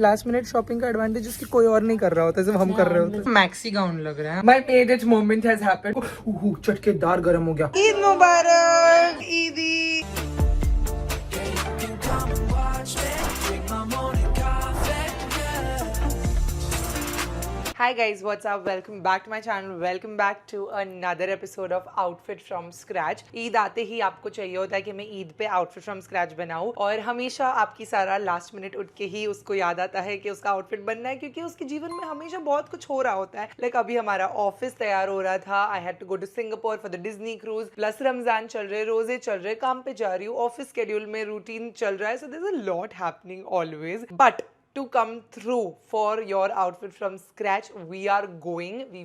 Last minute shopping का advantage उसकी कोई और नहीं कर रहा होता, सिर्फ हम कर रहे होते। मैक्सी गाउन लग रहा है। My favourite moment has happened. चटकेदार गरम हो गया। ईद मुबारक ईदी। Hi guys, what's up? Welcome back to my channel. Welcome back to another episode of Outfit from Scratch. Eid आते ही आपको चाहिए होता है कि मैं ईद पे आउटफिट फ्रॉम स्क्रैच बनाऊं, और हमेशा आपकी सारा लास्ट मिनट उठ के ही उसको याद आता है कि उसका आउटफिट बनना है, क्योंकि उसके जीवन में हमेशा बहुत कुछ हो रहा होता है। लाइक अभी हमारा ऑफिस तैयार हो रहा था। I had to go to Singapore for the Disney cruise, plus Ramzan चल रहे, रोजे चल रहे, काम पे जा रही हूँ, ऑफिस शेड्यूल में रूटीन चल रहा है। So there is a lot happening always, but to come through for your outfit from scratch, we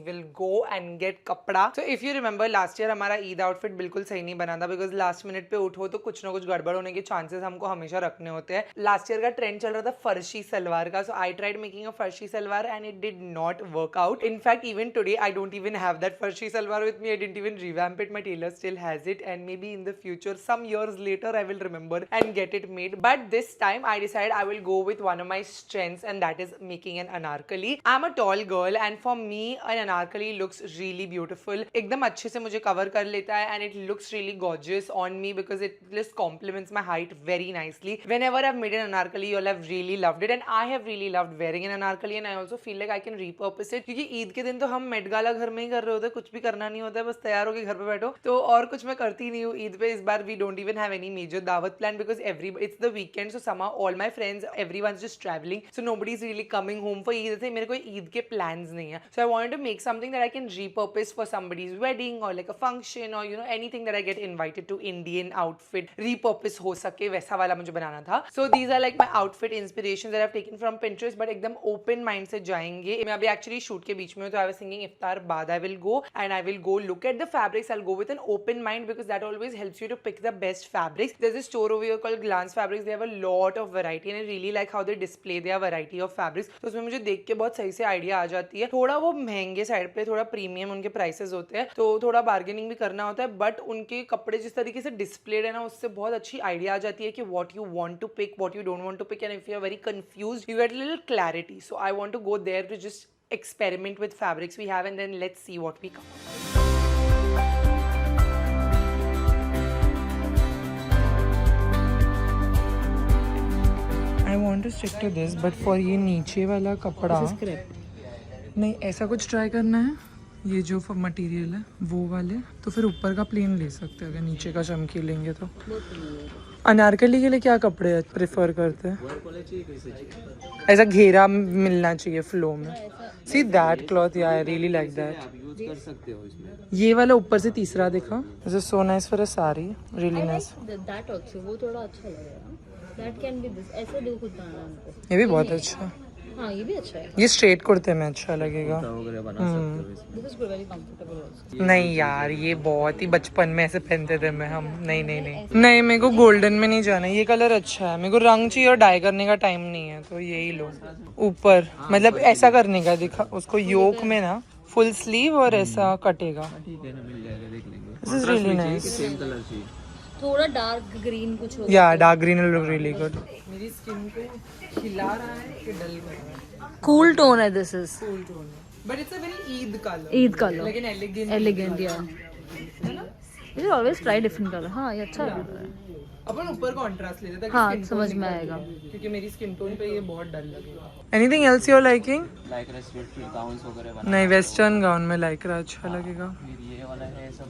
will go and get kapda. So if you remember last year हमारा Eid outfit बिल्कुल सही नहीं बना था, बिकॉज लास्ट मिनट पे उठो तो कुछ ना कुछ गड़बड़ होने के चांसेस हमको हमेशा रखने होते हैं। लास्ट ईयर का ट्रेंड चल रहा था फर्शी सलवार का, so I tried making a farshi salwar and it did not work out. In fact even today I don't even have that farshi salwar with me. I didn't even revamp it, my tailor still has it, and maybe in the future some years later I will remember and get it made. But this time I decided I will go with one of my strengths, and that is making an anarkali. I'm a tall girl and for me an anarkali looks really beautiful. एकदम अच्छे से मुझे cover कर लेता है, and it looks really gorgeous on me because it just complements my height very nicely. Whenever I've made an anarkali, you all have really loved it, and I have really loved wearing an anarkali, and I also feel like I can repurpose it. क्योंकि ईद के दिन तो हम Met Gala घर में ही कर रहे होते हैं, कुछ भी करना नहीं होता है, बस तैयार होकर घर पे बैठो। तो और कुछ मैं करती नहीं हूँ ईद पे। इस बार we don't even have any major दावत plan because it's the weekend, so somehow all my friends, everyone's just traveling, so nobody's really coming home for Eid. से मेरे कोई ईद के plans नहीं है, so I wanted to make something that I can repurpose for somebody's wedding or like a function or you know anything that I get invited to. Indian outfit repurpose हो सके वैसा वाला मुझे बनाना था. So these are like my outfit inspirations that I've taken from Pinterest, but एकदम open mind से जाएंगे. मैं अभी actually shoot के बीच में हूँ, तो I was thinking इफ्तार बाद I will go and I will go look at the fabrics. I'll go with an open mind because that always helps you to pick the best fabrics. There's a store over here called Glance Fabrics. They have a lot of variety and I really like how they display their variety of fabrics. तो उसमें मुझे देख के बहुत सही से idea आ जाती है। थोड़ा वो महंगे साइड पे, थोड़ा प्रीमियम उनके प्राइसेस होते हैं, तो थोड़ा बार्गेनिंग भी करना होता है, बट उनके कपड़े जिस तरीके से डिस्प्लेड है ना, उससे बहुत अच्छी आइडिया आ जाती है कि what you want to pick, what you don't want to pick, and if you are very confused you get little clarity. So I want to go there to just experiment with fabrics we have and then let's see what we come. I want to stick to this, but for ये नीचे वाला कपड़ा नहीं, ऐसा कुछ try करना है। ये जो मटेरियल है वो वाले, तो फिर ऊपर का प्लेन ले सकते हैं अगर नीचे का चमकी लेंगे तो। अनारकली के लिए क्या कपड़े प्रेफर करते हैं? ऐसा घेरा मिलना चाहिए फ्लो में। सी दैट क्लॉथ, या आई रियली लाइक दैट। ये वाला ऊपर से तीसरा देखा, this is so nice for a sari, really nice. That also, वो थोड़ा अच्छा लगेगा। दैट कैन बी दिस, ऐसे दो खुद बनाना हमको। ये भी बहुत अच्छा। हाँ, ये भी अच्छा है। ये स्ट्रेट कुर्ते में अच्छा लगेगा। This is very comfortable also. नहीं यार, ये बहुत ही बचपन में ऐसे पहनते थे मैं हम। नहीं नहीं नहीं नहीं, मेरे को गोल्डन में नहीं जाना। ये कलर अच्छा है, मेरे को रंग चाहिए और डाई करने का टाइम नहीं है, तो यही लो। ऊपर मतलब ऐसा करने का दिखा उसको, योक में ना फुल स्लीव और ऐसा कटेगा। This is really nice. थोड़ा डार्क ग्रीन कुछ हो। या dark green will look really good. मेरी स्किन को खिला रहा है कि डल कर रहा है? कूल टोन है, दिस इज कूल टोन है, but it's a very Eid colour. Eid colour, लेकिन एलिगेंट या you always try different colour. हाँ, ये अच्छा लग रहा है। अपन ऊपर कॉन्ट्रास्ट लेते हैं, हाँ, समझ में आएगा, क्योंकि मेरी स्किन टोन पे ये बहुत डल लगेगा। Anything else you are liking? Lycra sweat gowns वगैरह बना। नहीं, वेस्टर्न गाउन में लाइक्रा अच्छा लगेगा। ये वाला है सब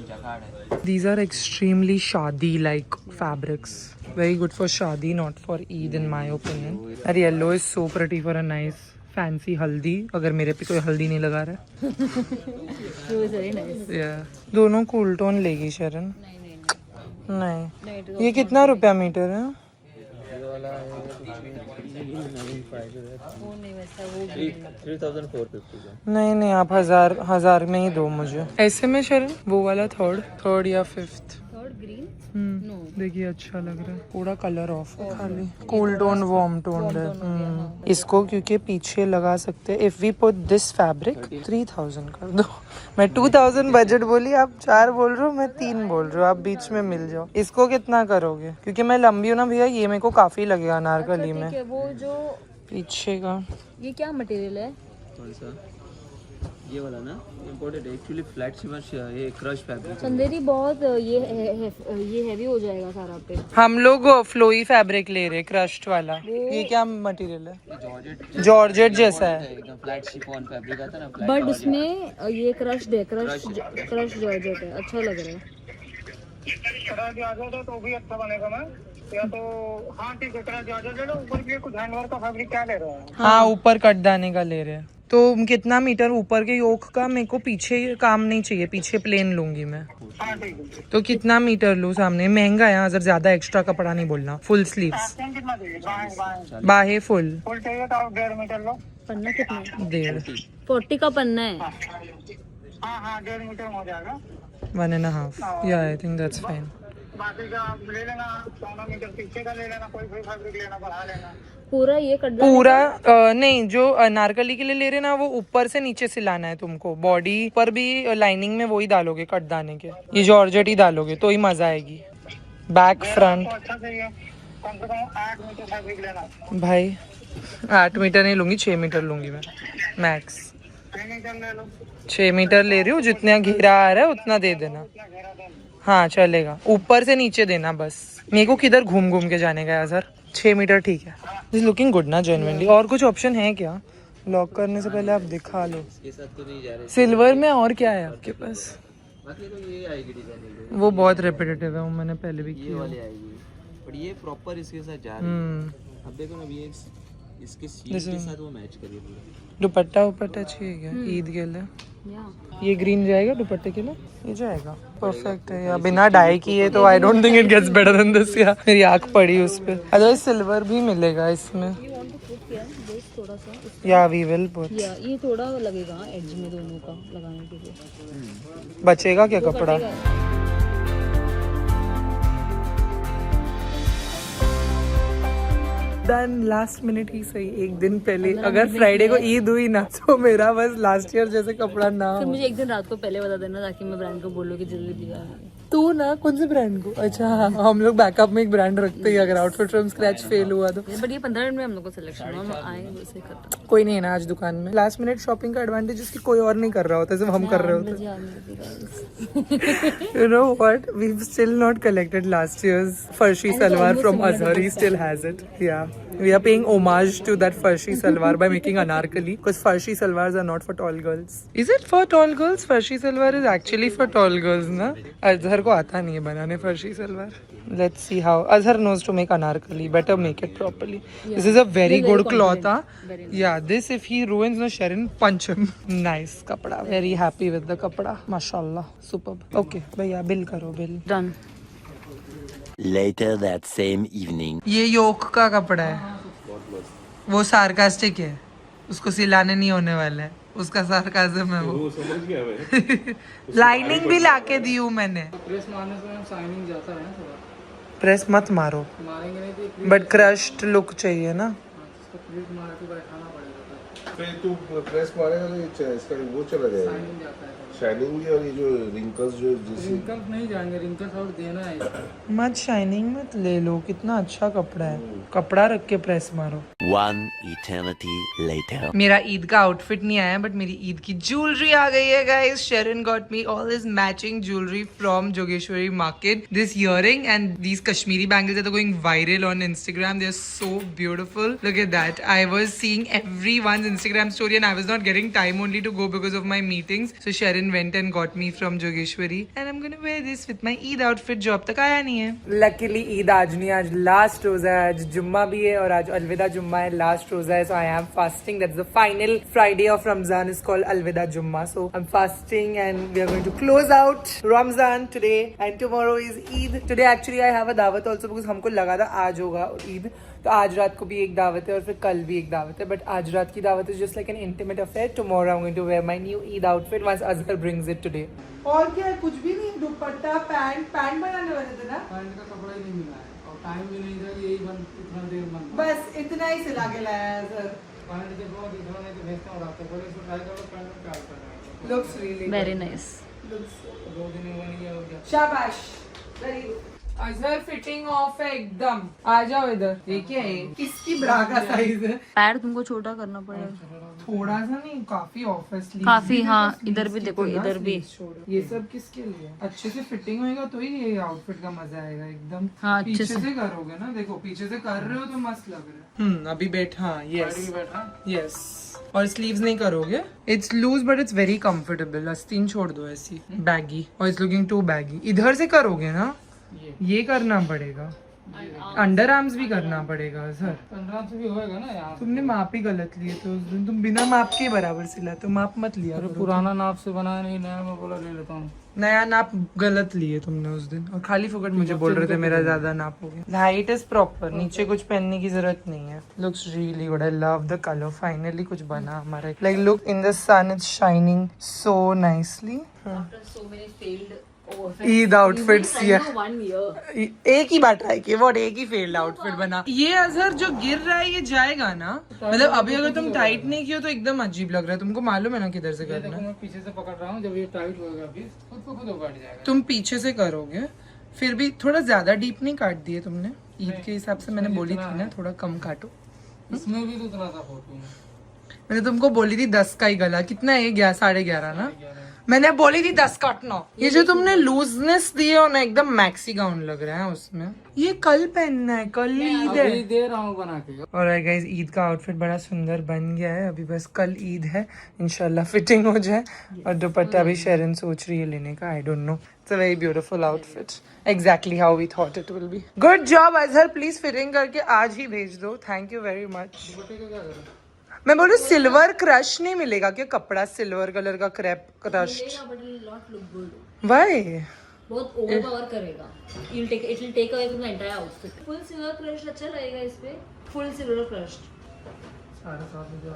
जकार्ड है। These are extremely shadi like fabrics. Very good for shadi, not for Eid in my opinion. That yellow is so pretty for a nice fancy haldi. अगर मेरे पे कोई हल्दी नहीं लगा रहा है। It was very nice. Yeah. दोनों कूल टोन लेगी शरण? नहीं। ये कितना रुपया मीटर है? ये वाला है वो नहीं वैसा, वो 3450 का। नहीं, आप हजार में ही दो मुझे। ऐसे में शरण वो वाला थर्ड या फिफ्थ। Third green. देखिए अच्छा लग रहा है, पूरा कलर ऑफ है खाली, कूल टोन वार्म टोन है। इसको क्योंकि पीछे लगा सकते हैं। If we put this fabric 3000 कर दो। मैं 2000 बजट बोली, आप 4 बोल रहे हो, मैं 3 बोल रही हूँ, आप बीच में मिल जाओ। इसको कितना करोगे? क्योंकि मैं लंबी हूँ ना भैया, ये मेरे को काफी लगेगा अनारकली में। वो जो पीछे का ये क्या मटेरियल है? कौन सा? ये वाला ना इम्पोर्टेड है एक्चुअली, फ्लैट शिमर ये क्रश फैब्रिक। चंदेरी बहुत ये हैवी हो जाएगा सारा पे। हम लोग फ्लोई फैब्रिक ले रहे क्रश्ड वाला। ये क्या मटेरियल है? जॉर्जेट जैसा है एकदम फ्लैट शिफॉन फैब्रिक आता है ना, बट इसमें ये क्रश्ड है, क्रश जॉर्जेट है, अच्छा लग रहा है। तो भी अच्छा बनेगा मैम, या तो हाँ ठीक है, ले लो। ऊपर भी कुछ हैंडवर्क का फैब्रिक क्या ले रहे हैं? हाँ ऊपर कटदाने का ले रहे हैं। तो कितना मीटर ऊपर के योक का? मेरे को पीछे काम नहीं चाहिए, पीछे प्लेन लूंगी मैं। हाँ ठीक है। तो कितना मीटर लूँ सामने? महंगा है अगर ज्यादा एक्स्ट्रा कपड़ा नहीं बोलना। फुल स्लीव्स कितना चाहिए? बाएं बाहे फुल फुल चाहिए तो आप 1.5 मीटर लो। पन्ना कितना है? 1.5 40 का पन्ना है। हाँ 1.5 मीटर में हो जाएगा। 1.5 या आई थिंक दैट्स फाइन। बाकी का आप ले लेना, 14 मीटर पीछे का ले लेना, कोई भी फैब्रिक लेना बढ़ा लेना। पूरा ये कट पूरा नहीं, जो अनारकली के लिए ले रहे ना वो ऊपर से नीचे सिलाना है तुमको। बॉडी पर भी लाइनिंग में वही डालोगे कटदाने के, ये जॉर्जेट ही डालोगे तो ही मजा आएगी। बैक फ्रंट तो अच्छा चाहिए, कम से कम 8 मीटर फैब्रिक लेना। भाई 8 मीटर नहीं लूंगी, 6 मीटर लूंगी मैं मैक्स। 6 मीटर ले लो। 6 मीटर ले रही हूँ, जितना घेरा आ रहा है उतना दे देना। हाँ चलेगा, ऊपर से नीचे देना बस। मेरे को किधर घूम घूम के जाने का है सर। 6 मीटर ठीक है। दिस लुकिंग गुड ना जेन्युइनली। और कुछ ऑप्शन है क्या? लॉक करने से पहले आप दिखा लो। ये सब तो नहीं जा रहे। सिल्वर में और क्या है आपके पास? बाकी तो ये आएगी डिजाइन, वो बहुत रिपीटेटिव है, वो मैंने पहले भी ये किया। वाली आएगी, बट ये प्रॉपर इसके साथ जा रही है। अब देखो ना, अब ये इसके सीन के साथ वो मैच करिए पूरा। दुपट्टा उपट्टा चाहिए क्या ईद के लिए? ये ग्रीन जाएगा दुपट्टे के लिए? ये जाएगा, परफेक्ट है। या बिना डाई किए तो I don't think it gets better than this. या मेरी आंख पड़ी उस पे। अदरवाइज सिल्वर भी मिलेगा इसमें। थोड़ा सा या वी विल पुट। ये थोड़ा लगेगा एड्ज में दोनों का लगाने के लिए। बचेगा क्या कपड़ा? डन। लास्ट मिनट ही सही, एक दिन पहले। अगर फ्राइडे को ईद हुई ना तो मेरा बस लास्ट ईयर जैसे कपड़ा ना फिर हो। मुझे एक दिन रात को पहले बता देना ताकि मैं ब्रांड को बोलूँ कि जल्दी दिया। तू ना कौन से ब्रांड को? अच्छा हाँ, हम लोग बैकअप में एक ब्रांड रखते ही अगर आउटफिट फ्रॉम स्क्रैच फेल हुआ तो। बट ये 15 मिनट में हम लोग को सिलेक्शन हम आए वैसे खत्म। कोई नहीं है ना आज दुकान में। लास्ट मिनट शॉपिंग का एडवांटेज उसकी कोई और नहीं कर रहा होता, सिर्फ हम कर रहे होते। You know what? We've still not collected last year's Farshi salwar from Azhar. He still has it. Yeah. We are paying homage to that Farshi salwar by making anarkali, because Farshi salwars are not for tall girls. Is it for tall girls? Farshi salwar is actually for tall girls, na? Azhar को आता नहीं है बनाने Farshi salwar. Let's see how Azhar knows to make anarkali. Better make it properly. Yeah. This is a very good cloth, huh? Yeah, this if he ruins, no, Sharon punch him. Nice kapda. Very happy with the kapda. Mashallah. Superb. Okay, भैया bill करो bill. Done. Later that same evening. ये योक का कपड़ा है, वो sarcastic है, उसको सिलाने नहीं होने वाला है, उसका सार्काज्म है वो। समझ गया मैं। लाइनिंग भी लाके दी हूँ मैंने। प्रेस मारने से हम शाइनिंग जाता है ना थोड़ा। प्रेस मत मारो, मारेंगे नहीं तो बट क्रश्ड लुक चाहिए ना। इसको प्लीट मार के बैठाना पड़ेगा, फिर तू प्रेस मारेगा तो इसका वो चला जाएगा, शाइनिंग जाता है। शाइनिंग भी। और ये जो रिंकल्स जो जिस रिंकल्स नहीं जाएंगे, रिंकल्स और देना है। मत शाइनिंग मत ले लो, कितना अच्छा कपड़ा है। कपड़ा रख के प्रेस मारो। One eternity later. मेरा ईद का आउटफिट नहीं आया, बट मेरी ईद की ज्वेलरी आ गई है guys. Sharon got me all this matching jewellery from Jogeshwari market. This earring and these Kashmiri bangles are going viral on Instagram. They're so beautiful. Look at that. I was seeing everyone's Instagram story and I was not getting time only to go because of my meetings. So Sharon went and got me from Jogeshwari and I'm gonna wear this with my Eid outfit जो अब तक आया नहीं है। Luckily Eid आज नहीं, आज last रोजा है, आज जुम्मा भी है और आज अलविदा जुम्मा है, लास्ट रोजा है। So I am fasting. That's the final Friday of Ramzan is called Alvida Jumma. So I'm fasting and we are going to close out Ramzan today and tomorrow is Eid. Today actually I have a दावत also because हमको लगा था आज होगा ईद, तो आज रात को भी एक दावत है और फिर कल भी एक दावत है, बट आज रात की दावत is just like an intimate affair. Tomorrow I am going to wear my new Eid outfit once Azhar brings it today. और क्या है, कुछ भी नहीं, दुपट्टा पैंट बनाने वाले थे ना, पैंट का कपड़ा ही नहीं मिला है और टाइम भी नहीं था, यही इतना देर बन बस इतना ही सिला के लाया है सर. पैंट के बहुत इतना नहीं तो भेजता हूँ रात को, बोले इसको ट्राई करो, पैंट में ट्राई करना लुक्स रियली वेरी नाइस. 2 दिन हुआ नहीं है और क्या. शाबाश, very good. Azhar fitting of है एकदम। आ जाओ इधर। ये क्या है? किसकी ब्रा का साइज है? पैर तुमको छोटा करना पड़ेगा। थोड़ा सा नहीं, काफी ऑफ है। स्लीव्स काफी, भी हाँ, देखो, इधर भी स्लीव्स देखो, की तो इधर ना भी। स्लीव्स छोड़ो। ये सब किसके लिए? अच्छे से फिटिंग होएगा तो ही ये आउटफिट का मजा आएगा एकदम। हाँ, अच्छे पीछे से। से करोगे ना, देखो पीछे से कर रहे हो तो मस्त लग रहा है। अभी बैठा। Yes yes. और स्लीव्स नहीं करोगे? It's loose but it's very comfortable. आस्तीन छोड़ दो ऐसी बैगी, और इट्स लुकिंग टू बैगी। इधर से करोगे ना, ये करना पड़ेगा। अंडर आर्म्स भी करना पड़ेगा सर। अंडर आर्म्स भी होएगा ना यहाँ। तुमने माप ही गलत लिए थे उस दिन। तुम बिना माप के बराबर सिला, तो माप मत लिया अरे करो। पुराना नाप से बनाया नहीं, नया मैं बोला ले लेता हूँ। नया नाप गलत लिए तुमने उस दिन, और खाली फुकट मुझे बोल रहे थे मेरा ज्यादा नाप हो गया। हाइट इज प्रॉपर, नीचे कुछ पहनने की जरूरत नहीं है। Looks really good. I love the colour. Finally कुछ बना हमारा। Like look in the sun, it's shining so nicely. Eid outfits एक ही बार ट्राई किए, वो एक ही फेल्ड आउटफिट बना। ये अजहर जो गिर रहा है ये जाएगा ना? मतलब अभी अगर तुम टाइट नहीं किया तो एकदम अजीब लग रहा है। तुमको मालूम है ना किधर से करना है? मैं पीछे से पकड़ रहा हूँ, जब ये टाइट होएगा अभी खुद को खुद उगड़ जाएगा। तुम पीछे से करोगे, फिर भी थोड़ा ज्यादा डीप नहीं काट दिए तुमने? ईद के हिसाब से मैंने बोली थी ना थोड़ा कम काटो। इसमें भी तो उतना सा फोटो है। मैंने तुमको बोली थी 10 का ही गला। कितना है? 11:30 ना? मैंने बोली थी 10 काटना। ये जो तुमने लूजनेस दी है ना, एकदम मैक्सी गाउन लग रहा है उसमें। ये कल पहनना है, कल ईद है। अभी दे रहा हूँ बना के। और गाइस ईद का आउटफिट बड़ा सुंदर बन गया है। अभी बस कल ईद है, इंशाल्लाह फिटिंग हो जाए। और दुपट्टा भी शेरन सोच रही है लेने का। I don't know, it's a very beautiful outfit, exactly how we thought it will be. Good job Azhar, please fitting करके आज ही भेज दो। Thank you very much. मैं बोलूँ सिल्वर क्रश नहीं मिलेगा क्या? कपड़ा सिल्वर कलर का क्रेप क्रश। वाई? बहुत ओवरपावर करेगा। It will take away from the entire outfit. Full silver crush अच्छा रहेगा इस पे। Full silver crush। 7:30 बजे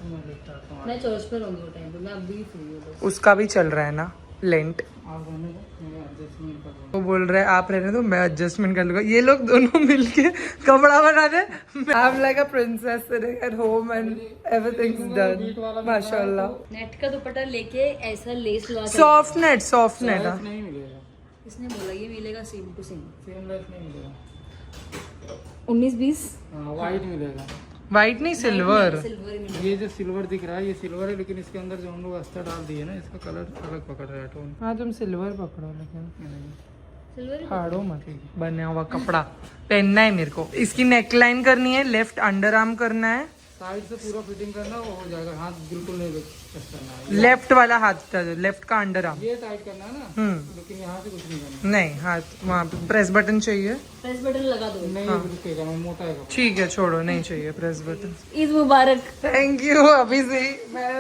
मैं लेकर आता हूँ। मैं चर्च पे रहूंगी वो टाइम पे। मैं अभी फ्री हूँ बस। उसका भी चल रहा है ना लेंट। आप रहने दो, मैं एडजस्टमेंट कर लूँगा। वो बोल रहे हैं आप रहने दो, मैं एडजस्टमेंट कर लूंगा। ये लोग दोनों मिलके कपड़ा बना दे। I am like a princess sitting at home and everything is done माशाल्लाह। नेट का दुपट्टा लेके ऐसा लेस लगा के। Soft net, soft net. नहीं मिलेगा, इसने बोला ये मिलेगा same to same. Same lace नहीं मिलेगा। 19-20 हाँ, वाइट मिलेगा। वाइट नहीं, सिल्वर। सिल्वर में। ये जो सिल्वर दिख रहा है ये सिल्वर है, लेकिन इसके अंदर जो हम लोग अस्तर डाल दिए ना, इसका कलर अलग पकड़ रहा है टोन। हाँ तुम सिल्वर पकड़ो, लेकिन सिल्वर फाड़ो मत। बना हुआ कपड़ा पहनना है मेरे को। इसकी नेकलाइन करनी है, लेफ्ट अंडर आर्म करना है, साइड से पूरा फिटिंग करना, वो हो जाएगा। हाथ बिल्कुल नहीं टच करना है। लेफ्ट वाला हाथ, लेफ्ट का अंडर आर्म। ये टाइट करना है ना, लेकिन यहाँ से कुछ नहीं करना। नहीं, हाथ वहाँ पे प्रेस बटन चाहिए। प्रेस बटन लगा दो। नहीं रुकेगा, मैं मोटा है। ठीक है छोड़ो, नहीं चाहिए प्रेस बटन। ईद मुबारक। Thank you. अभी से ही मैं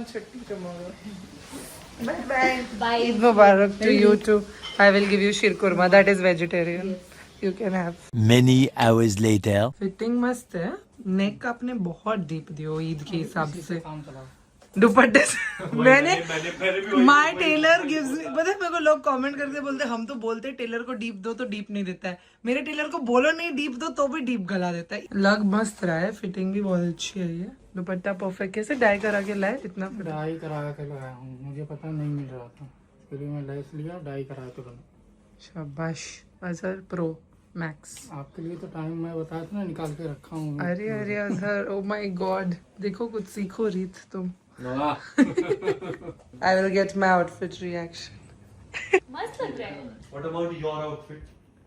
छुट्टी tomorrow. Bye bye. Bye. Eid मुबारक to you too. I will give you sheer khurma, that is vegetarian, you can have. Many hours later. Fitting मस्त है। नेक आपने बहुत डीप दियो ईद के हिसाब से। काम चलाओ। दुपट्टे से मैंने माय टेलर गिव्स मी, पता है मेरे को लोग कमेंट करके बोलते हम तो बोलते टेलर को डीप दो तो डीप नहीं देता है। मेरे टेलर को बोलो नहीं डीप दो तो भी डीप गला देता है। लग मस्त रहा है, फिटिंग भी बहुत अच्छी है। ये दुपट्टा परफेक्ट। कैसे डाई करा के लाए इतना? डाई करा के लगाया हूँ, मुझे पता नहीं मिल रहा था, फिर भी मैं लेस लिया, डाई करा के बना। शाबाश अजहर प्रो मैक्स। आपके लिए तो टाइम मैं बताया था ना, निकाल के रखा हूँ। अरे अरे अजहर, ओ माय गॉड, देखो कुछ सीखो रीत तुम। I will get my outfit reaction. मस्त लग रहा है। What about your outfit?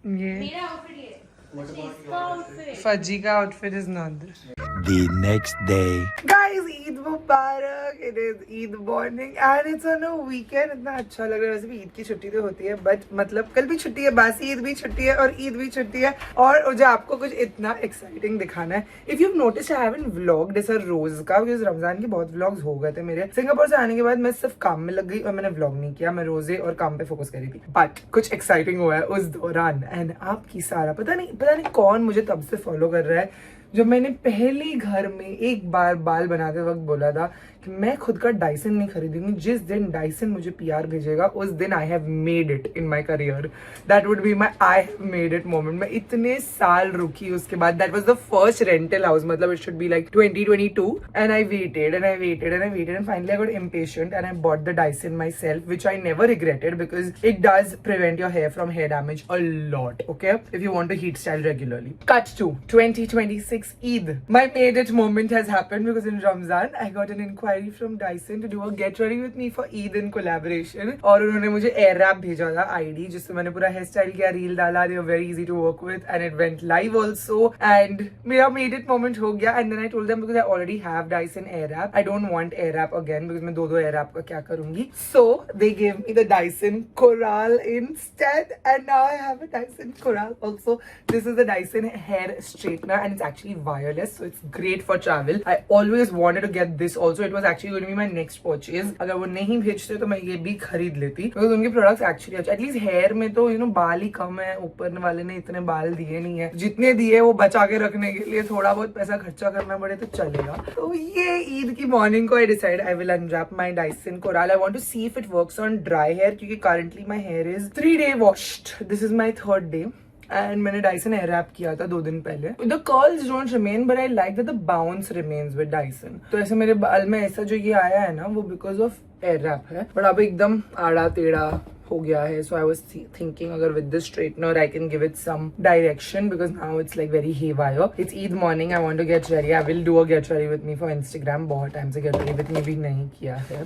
ये मेरा आउटफिट ये। What about इसका आउटफिट। फजी का outfit is not there. The next day. Guys, Eid Mubarak. It is Eid morning and it's on a weekend. इतना अच्छा लग रहा है। वैसे भी ईद की छुट्टी तो होती है, बट मतलब कल भी छुट्टी है, बासी ईद भी छुट्टी है और ईद भी छुट्टी है। और जो आपको कुछ इतना एक्साइटिंग दिखाना है, if you notice I haven't vlogged इस रोज का, बिकॉज रमजान के बहुत व्लॉग्स हो गए थे मेरे। सिंगापुर से आने के बाद मैं सिर्फ काम में लग गई और मैंने व्लॉग नहीं किया। मैं रोजे और काम पे फोकस करी थी, बट कुछ एक्साइटिंग हुआ है उस दौरान। एंड आपकी सारा पता नहीं कौन मुझे तब से फॉलो कर रहा है, जब मैंने पहली घर में एक बार बाल बनाते वक्त बोला था कि मैं खुद का डाइसन नहीं खरीदूंगी, जिस दिन डाइसन मुझे पीआर भेजेगा उस दिन I have made it in my career. That would be my I have made it moment. मैं इतने साल रुकी उसके बाद. That was the first rental house, मतलब it should be like 2022 and I waited and I waited and I waited and finally I got impatient and I bought the Dyson myself, which I never regretted because it does prevent your hair from hair damage a lot, okay, if you want to heat style regularly. Cut to 2026 Eid. My made it moment has happened because in Ramzan I got an inquiry from Dyson to do a get ready with me for Eid in collaboration. और उन्होंने मुझे air rap भेजा था ID, जिससे मैंने पूरा hair style किया, reel डाला. They were very easy to work with and it went live also. And मेरा made it moment हो गया. And then I told them because I already have Dyson Airwrap, I don't want Airwrap again because मैं दो Airwrap का क्या करूँगी. So they gave me the Dyson Coral instead, and now I have a Dyson Coral also. This is the Dyson hair straightener and it's actually wireless, so it's great for travel. I always wanted to get this also. It was actually going to be my next purchase. अगर वो नहीं भेजते तो मैं ये भी खरीद लेती because उनके प्रोडक्ट्स एक्चुअली अच्छे. एटलीस्ट हेयर में तो यू नो बाल ही कम है, ऊपर वाले ने इतने बाल दिए नहीं है. जितने दिए वो बचा के रखने के लिए थोड़ा बहुत पैसा खर्चा करना पड़े तो चलेगा. तो ये ईद की मॉर्निंग को I decide I will unwrap my Dyson Coral. I want to see if it works on dry hair क्योंकि currently my hair is 3 day washed. This is my 3rd day. And मैंने Dyson Airwrap किया था 2 दिन पहले. The curls don't remain but I like that the bounce remains with Dyson. तो ऐसे मेरे बाल में ऐसा जो ये आया है ना वो बिकॉज ऑफ एयर रैप है, बट अब एकदम आड़ा टेढ़ा हो गया है. सो आई वाज थिंकिंग अगर with this straightener I can give it some direction because now it's like very haywire. It's Eid morning. I want to get ready. I will do a get ready with me for Instagram. बहुत time से get ready with me भी नहीं किया है.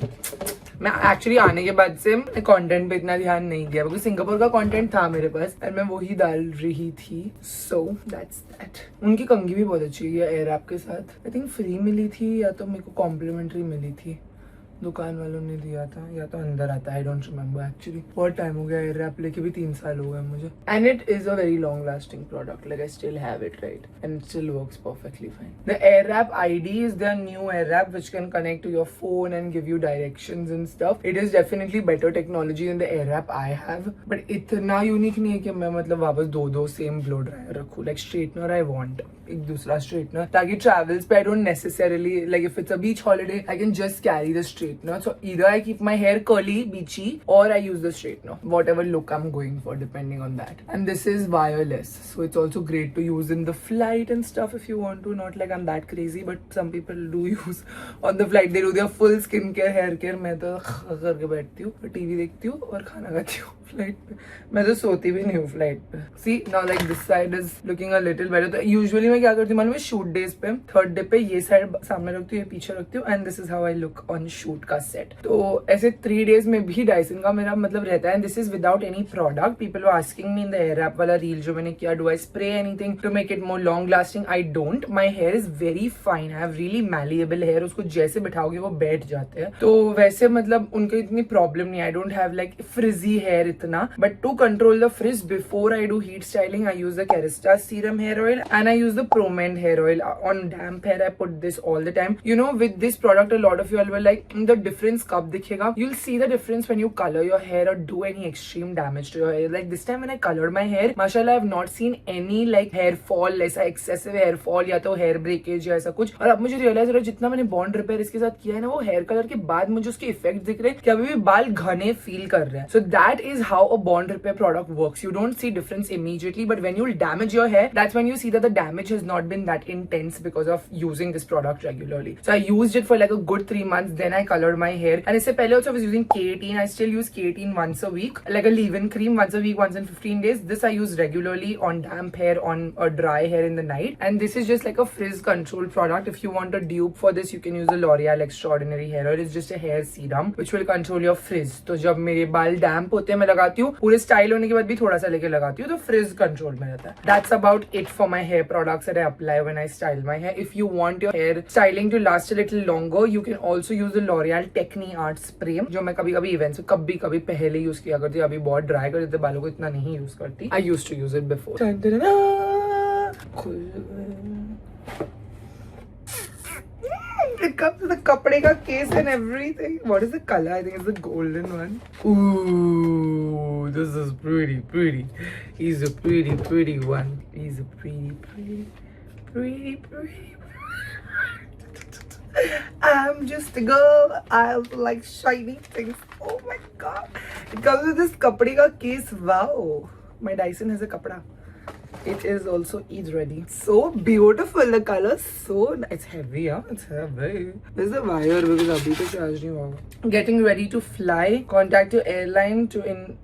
मैं actually आने के बाद से कंटेंट पे इतना ध्यान नहीं दिया बिकॉज सिंगापुर का कंटेंट था मेरे पास और मैं वही डाल रही थी. So that's that. उनकी कंघी भी बहुत अच्छी है एयर ऐप के साथ. आई थिंक फ्री मिली थी या तो मेरे को कॉम्प्लीमेंट्री मिली थी. दुकान वालों ने दिया था या तो अंदर आता. I don't remember actually. बहुत टाइम हो गया एयर रैप लेके भी 3 साल हो गए मुझे. And it is a very long lasting product. Like I still have it right and it still works perfectly fine. The air wrap ID is their new air wrap which can connect to your phone and give you directions and stuff. It is definitely better technology than the air wrap I have, but इतना unique नहीं है कि मैं मतलब वापस 2 same blow dryer रखूँ. Like straightener I want एक दूसरा स्ट्रेटनर ताकि ट्रैवल्स पे I don't necessarily like if it's a beach holiday I can just carry the straightener. So either I keep my hair curly, beachy, or I use the straightener, whatever look I'm going for, depending on that. And this is wireless, so it's also great to use in the flight and stuff if you want to. Not like I'm that crazy, but some people do use on the flight. They do their full skincare, hair care. मैं तो करके बैठती हूँ, TV देखती हूँ और खाना खाती हूँ फ्लाइट पे. मैं तो सोती भी नहीं हूँ फ्लाइट पे. See now like this side is looking a little better. तो usually मैं क्या करती हूँ मालूम है, शूट डेज पे 3rd डे पे ये साइड सामने रखती हूँ, ये पीछे रखती हूँ and this is how I look on shoot का सेट. तो ऐसे 3 डेज में भी डाइसन का मेरा मतलब रहता है. And this is without any product. People were asking me in the air wrap वाला रील जो मैंने किया, do I spray anything to make it more long lasting. I don't. My hair is very fine. I have really malleable hair. उसको जैसे बिठाओगे वो बैठ जाते हैं. तो वैसे मतलब उनको इतनी प्रॉब्लम नहीं. I don't have like frizzy hair इतना. But to control the frizz before I do heat styling I use the Kerastase serum hair oil and I use the Promend hair oil on damp hair. I put this all the time. You know with this product a lot of you all were like the difference कब दिखेगा. You'll see the difference when you color your hair or do any extreme damage to your hair. Like this time when I colored my hair, mashallah, I have not seen any like hair fall, ऐसा excessive hair fall या तो hair breakage या ऐसा कुछ. और अब मुझे realise हो रहा है जितना मैंने बॉन्ड रिपेयर इसके साथ किया है ना, वो हेयर कलर के बाद मुझे उसके इफेक्ट दिख रहे हैं कि अभी भी बाल घने फील कर रहे हैं. So that is how a bond repair product works. You don't see difference immediately, but when you damage your hair, that's when you see that the damage has not been that intense because of using this product regularly. So I used it for like a good 3 months. Then I colored my hair. And इससे पहले also I was using K18. I still use K18 once a week, like a leave-in cream once a week, once in 15 days. This I use regularly on damp hair, on a dry hair in the night. And this is just like a frizz control product. If you want a dupe for this, you can use the L'Oreal Extraordinary Hair Oil. It's just a hair serum which will control your frizz. तो जब मेरे बाल damp होते हैं मैं लगाती हूँ, पूरे स्टाइल होने के बाद भी थोड़ा सा लेके लगाती हूँ, तो frizz control में रहता है. That's about it for my hair products that I apply when I style my hair. If you want your hair styling to last a little longer, you can also use the L'Oreal Techni Art Spray, जो मैं कभी कभी events में कभी पहले use किया करती. अभी बहुत ड्राई कर देते बालों को, इतना नहीं यूज करती. I use to use it before. It comes with the कपड़े का case and everything. What is the color? I think it's the golden one. Ooh, this is pretty. He's a pretty one. He's a pretty pretty. I'm just a girl. I like shiny things. Oh my god. It comes with this kapde ka case. Wow. My Dyson has a kapda. It is also Eid ready. So beautiful. The color so nice. It's heavy, huh? It's heavy. There's the wire because abhi to charge nahi hoga. Getting ready to fly. Contact your airline to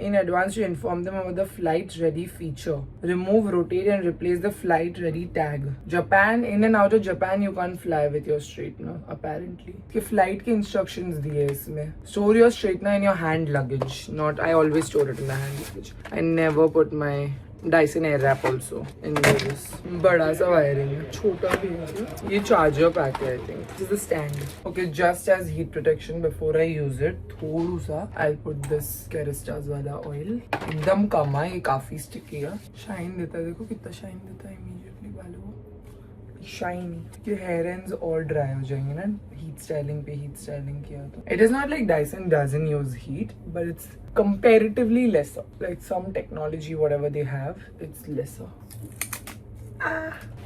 in advance to inform them about the flight ready feature. Remove, rotate and replace the flight ready tag. Japan, in and out of Japan you can't fly with your straightener apparently. के flight के instructions दिए इसमें. Store your straightener in your hand luggage. Not, I always store it in the hand luggage. I never put my Dyson Airwrap also in this. बड़ा सा wiring है, छोटा भी है. ये चार्जर पैक है, I think. This is the stand. Okay, just as heat protection before I use it, थोड़ा सा I'll put this Kerastase वाला oil. एकदम कम है, ये काफी sticky है. Shine देता है, देखो कितना shine देता है immediately बालों को. Shiny. ये hair ends और dry हो जाएंगे ना heat styling पे heat styling किया तो. It is not like Dyson doesn't use heat, but it's comparatively lesser. Like some technology, whatever they have, it's lesser.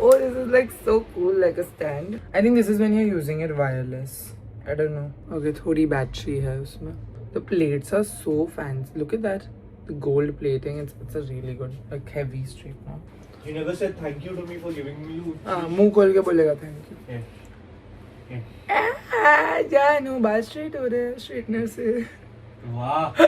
Oh, this is like so cool, like a stand. I think this is when you're using it wireless. I don't know. Okay, थोड़ी battery है उसमें. The plates are so fancy. Look at that. The gold plating. It's a really good, like heavy straightener. You never said thank you to me for giving me you. मुंह खोल के बोलेगा thank you. जानू बाल straight हो रहे हैं straightener से. वाह.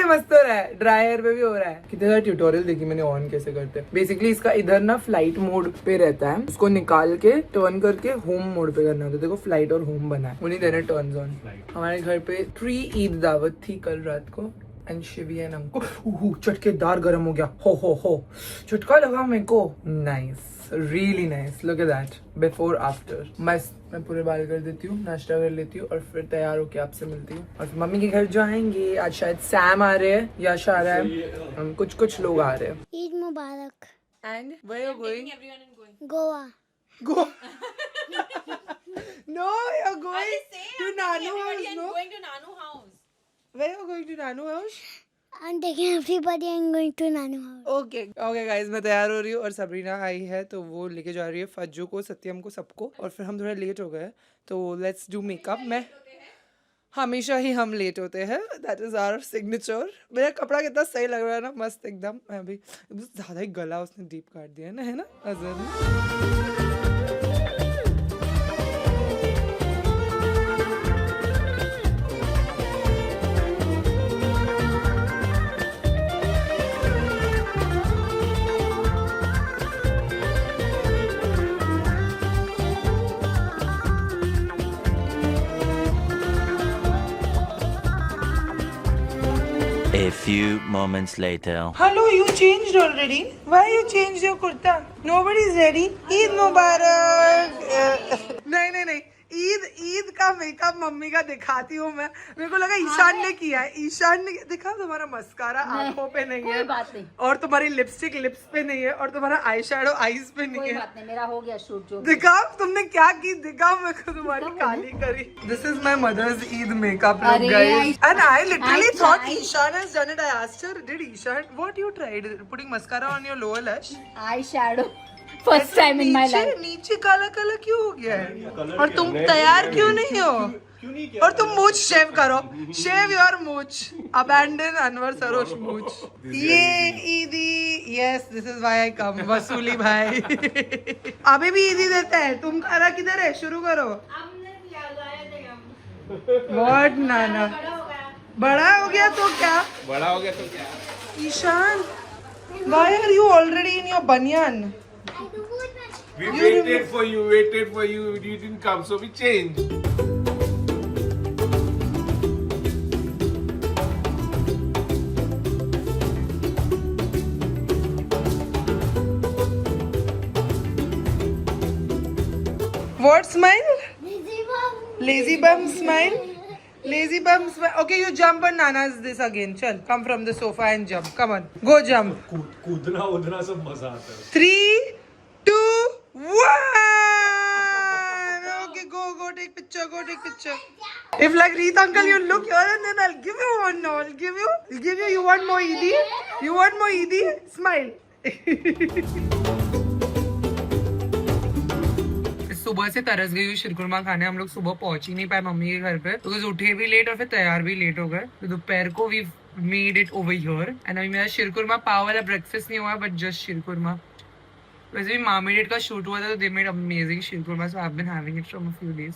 मस्त हो रहा है. ड्रायर पे भी हो रहा है. कितने सारे ट्यूटोरियल देखी मैंने ऑन कैसे करते हैं. बेसिकली इसका इधर ना फ्लाइट मोड पे रहता है. उसको निकाल के टर्न करके होम मोड पे करना होता है. देखो फ्लाइट और होम बना है. उन्हीं देना टर्न्स ऑन. हमारे घर पे 3 ईद दावत थी कल रात को. एंड शिवी एंड हमको चटकेदार गर्म हो गया. हो चटका लगा मेरे को. Nice, really nice. Look at that before after. मैं पूरे बाल कर देती हूँ, नाश्ता कर लेती हूँ और फिर तैयार होके आपसे मिलती हूँ. और मम्मी के घर जाएंगे. आज शायद सैम आ रहे हैं, यश आ रहा है, कुछ लोग आ रहे हैं. ईद मुबारक. And where you going? Goa. Go. No, you're going to Nanu house. No, going to Nanu house. where you going to Nanu house? I'm taking everybody and going to Nanu house. Okay guys, मैं तैयार हो रही हूँ और Sabrina आई है तो वो लेके जा रही है फज्जू को, सत्यम को, सबको. और फिर हम थोड़ा लेट हो गए तो लेट्स डू मेकअप. मैं हमेशा ही हम लेट होते हैं. That is our signature. मेरा कपड़ा कितना सही लग रहा है ना, मस्त एकदम. मैं अभी ज़्यादा ही गला उसने डीप काट दिया है ना, है ना अजहर ने. A few moments later. Hello, you changed already? Why you changed your kurta? Nobody's ready. Eid Mubarak. नहीं. ईद का मेकअप मम्मी का दिखाती हूँ मैं. मेरे को लगा ईशान ने किया है. ईशान ने दिखा. तुम्हारा मस्कारा आंखों पे नहीं है, बात नहीं. और तुम्हारी लिपस्टिक लिप्स पे नहीं है, और तुम्हारा आई शैडो आईज पे नहीं है. बात नहीं, मेरा हो गया शूट. जो दिखा तुमने क्या की. दिखा मेरे को तुम्हारी काली करी. This is my mother's Eid makeup look guys. And I literally thought Ishaan has done it. I asked her, did Ishaan what you tried putting mascara on your lower lash? Eye shadow first time in my life. नीचे काला काला क्यों हो गया है? और तुम तैयार क्यों नहीं हो? और तुम मूछ शेव करो. शेव योर मूछ. अबैंडन अनवर सरोज मूछ. ये ईदी. Yes, this is why I come. वसूली भाई अभी भी ईदी देता है. तुम खाना किधर है? शुरू करो. व्हाट नाना? बड़ा हो गया तो क्या? बड़ा हो गया तो क्या? Ishan, why are you already in your banyan? We waited for you. You didn't come, so we changed. What smile? Lazy bum. Lazy bum smile. Lazy bum smile. Okay, you jump on Nana's this again. Chal, come from the sofa and jump. Come on, go jump. कूदना उदना सब मजा आता है. 3, 2, 1. Okay, go take picture. If like Reet uncle, you look here and then I'll give you one. No, I'll give you. You want more Eidi? Smile. सुबह से तरस गई हूँ शिरकुरमा खाने। हम लोग सुबह पहुंच ही नहीं पाए मम्मी के घर पे बिकॉज उठे भी लेट और फिर तैयार भी लेट हो गए। तो दोपहर को we made it over here and अभी मेरा शिरकुरमा पाव वाला ब्रेकफास्ट नहीं हुआ बट जस्ट शिरकुरमा। वैसे भी मार्मेडेड का शूट हुआ था तो they made amazing sheer khurma so I have been having it from a few days.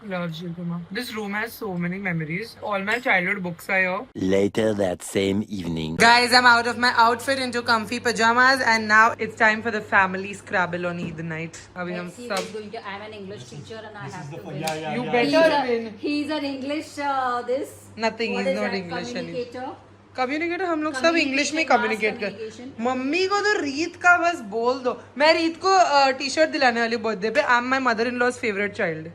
Love Shirkurma. This room has so many memories. All my childhood books are here. Later that same evening. Guys, I'm out of my outfit into comfy pajamas and now it's time for the family Scrabble on Eid night. Abhi hum sab. I'm an English teacher and I have to win. You better win. He's an English this. Nothing. What He's is not that? English anymore. Communicator. Communicator हम लोग सब English में communicate कर। communication. Mummy को तो रीत का बस बोल दो। मैं रीत को टी शर्ट दिलाने वाली बर्थडे पे। I am my mother in law's favourite child.